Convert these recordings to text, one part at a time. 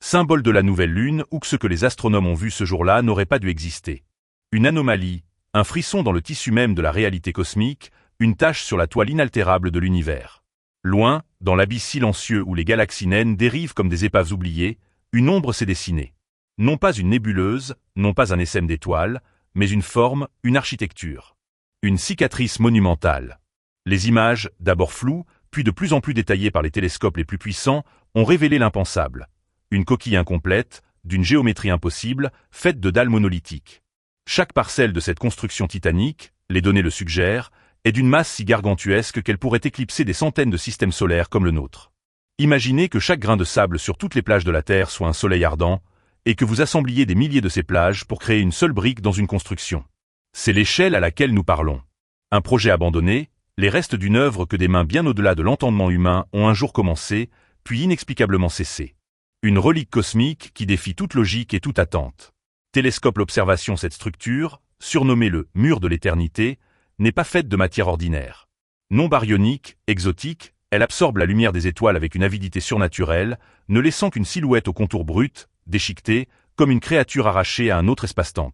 symbole de la nouvelle lune ou que ce que les astronomes ont vu ce jour-là n'aurait pas dû exister. Une anomalie, un frisson dans le tissu même de la réalité cosmique, une tache sur la toile inaltérable de l'univers. Loin, dans l'abysse silencieux où les galaxies naines dérivent comme des épaves oubliées, une ombre s'est dessinée. Non pas une nébuleuse, non pas un essaim d'étoiles, mais une forme, une architecture. Une cicatrice monumentale. Les images, d'abord floues, puis de plus en plus détaillées par les télescopes les plus puissants, ont révélé l'impensable. Une coquille incomplète, d'une géométrie impossible, faite de dalles monolithiques. Chaque parcelle de cette construction titanique, les données le suggèrent, est d'une masse si gargantuesque qu'elle pourrait éclipser des centaines de systèmes solaires comme le nôtre. Imaginez que chaque grain de sable sur toutes les plages de la Terre soit un soleil ardent, et que vous assembliez des milliers de ces plages pour créer une seule brique dans une construction. C'est l'échelle à laquelle nous parlons. Un projet abandonné, les restes d'une œuvre que des mains bien au-delà de l'entendement humain ont un jour commencé, puis inexplicablement cessé. Une relique cosmique qui défie toute logique et toute attente. Télescope l'observation, cette structure, surnommée le « mur de l'éternité », n'est pas faite de matière ordinaire. Non baryonique, exotique, elle absorbe la lumière des étoiles avec une avidité surnaturelle, ne laissant qu'une silhouette au contour brut, déchiquetée, comme une créature arrachée à un autre espace-temps.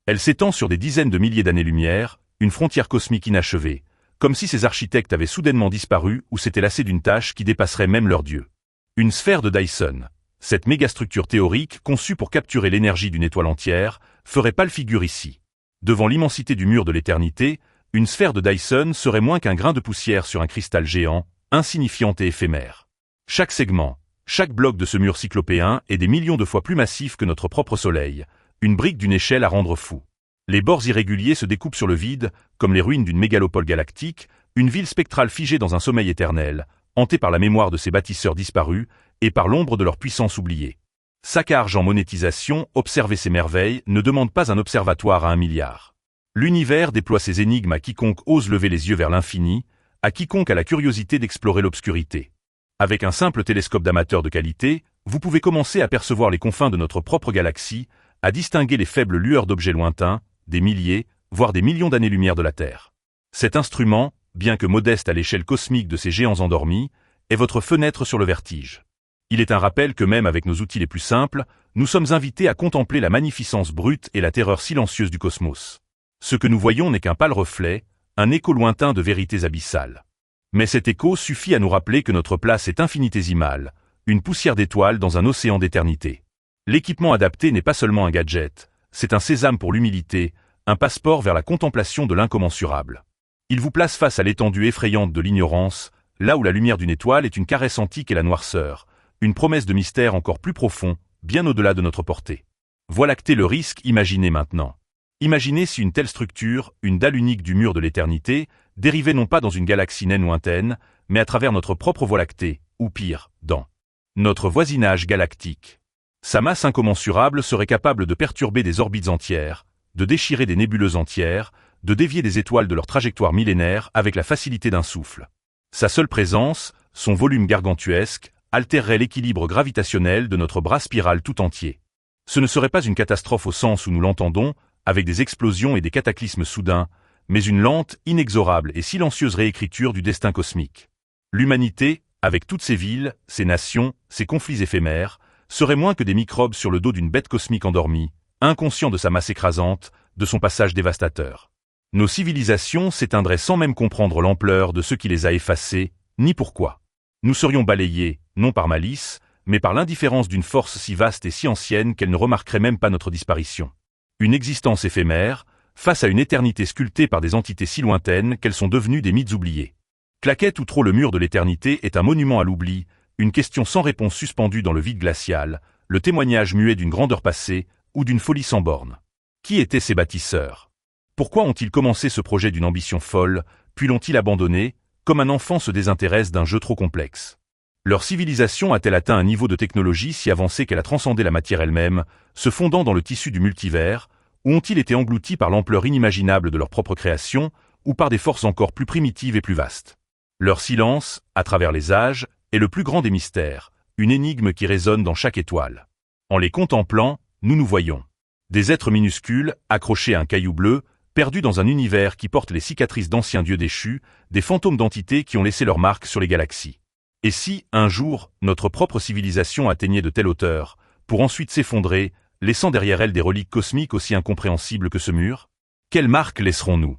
Elle s'étend sur des dizaines de milliers d'années-lumière, une frontière cosmique inachevée, comme si ces architectes avaient soudainement disparu ou s'étaient lassés d'une tâche qui dépasserait même leur dieu. Une sphère de Dyson. Cette mégastructure théorique, conçue pour capturer l'énergie d'une étoile entière, ferait pâle figure ici. Devant l'immensité du mur de l'éternité, une sphère de Dyson serait moins qu'un grain de poussière sur un cristal géant, insignifiant et éphémère. Chaque segment, chaque bloc de ce mur cyclopéen est des millions de fois plus massif que notre propre Soleil, une brique d'une échelle à rendre fou. Les bords irréguliers se découpent sur le vide, comme les ruines d'une mégalopole galactique, une ville spectrale figée dans un sommeil éternel, hantée par la mémoire de ses bâtisseurs disparus et par l'ombre de leur puissance oubliée. Sac à argent monétisation, observer ces merveilles ne demande pas un observatoire à 1 milliard. L'univers déploie ses énigmes à quiconque ose lever les yeux vers l'infini, à quiconque a la curiosité d'explorer l'obscurité. Avec un simple télescope d'amateur de qualité, vous pouvez commencer à percevoir les confins de notre propre galaxie, à distinguer les faibles lueurs d'objets lointains, des milliers, voire des millions d'années-lumière de la Terre. Cet instrument, bien que modeste à l'échelle cosmique de ces géants endormis, est votre fenêtre sur le vertige. Il est un rappel que même avec nos outils les plus simples, nous sommes invités à contempler la magnificence brute et la terreur silencieuse du cosmos. Ce que nous voyons n'est qu'un pâle reflet, un écho lointain de vérités abyssales. Mais cet écho suffit à nous rappeler que notre place est infinitésimale, une poussière d'étoiles dans un océan d'éternité. L'équipement adapté n'est pas seulement un gadget, c'est un sésame pour l'humilité, un passeport vers la contemplation de l'incommensurable. Il vous place face à l'étendue effrayante de l'ignorance, là où la lumière d'une étoile est une caresse antique et la noirceur, une promesse de mystère encore plus profond, bien au-delà de notre portée. Voie lactée, le risque, imaginez maintenant. Imaginez si une telle structure, une dalle unique du mur de l'éternité, dérivait non pas dans une galaxie naine lointaine, mais à travers notre propre Voie lactée, ou pire, dans notre voisinage galactique. Sa masse incommensurable serait capable de perturber des orbites entières, de déchirer des nébuleuses entières, de dévier des étoiles de leur trajectoire millénaire avec la facilité d'un souffle. Sa seule présence, son volume gargantuesque, altérerait l'équilibre gravitationnel de notre bras spiral tout entier. Ce ne serait pas une catastrophe au sens où nous l'entendons, avec des explosions et des cataclysmes soudains, mais une lente, inexorable et silencieuse réécriture du destin cosmique. L'humanité, avec toutes ses villes, ses nations, ses conflits éphémères, serait moins que des microbes sur le dos d'une bête cosmique endormie, inconscient de sa masse écrasante, de son passage dévastateur. Nos civilisations s'éteindraient sans même comprendre l'ampleur de ce qui les a effacées, ni pourquoi. Nous serions balayés, non par malice, mais par l'indifférence d'une force si vaste et si ancienne qu'elle ne remarquerait même pas notre disparition. Une existence éphémère, face à une éternité sculptée par des entités si lointaines qu'elles sont devenues des mythes oubliés. Claquette ou trop le mur de l'éternité est un monument à l'oubli, une question sans réponse suspendue dans le vide glacial, le témoignage muet d'une grandeur passée ou d'une folie sans borne. Qui étaient ces bâtisseurs? Pourquoi ont-ils commencé ce projet d'une ambition folle, puis l'ont-ils abandonné, comme un enfant se désintéresse d'un jeu trop complexe? Leur civilisation a-t-elle atteint un niveau de technologie si avancé qu'elle a transcendé la matière elle-même, se fondant dans le tissu du multivers, ou ont-ils été engloutis par l'ampleur inimaginable de leur propre création, ou par des forces encore plus primitives et plus vastes? Leur silence, à travers les âges, est le plus grand des mystères, une énigme qui résonne dans chaque étoile. En les contemplant, nous nous voyons. Des êtres minuscules, accrochés à un caillou bleu, perdus dans un univers qui porte les cicatrices d'anciens dieux déchus, des fantômes d'entités qui ont laissé leur marque sur les galaxies. Et si, un jour, notre propre civilisation atteignait de telle hauteur, pour ensuite s'effondrer, laissant derrière elles des reliques cosmiques aussi incompréhensibles que ce mur? Quelle marque laisserons-nous?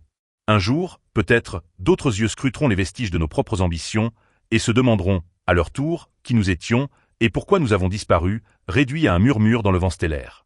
Un jour, peut-être, d'autres yeux scruteront les vestiges de nos propres ambitions et se demanderont, à leur tour, qui nous étions et pourquoi nous avons disparu, réduits à un murmure dans le vent stellaire.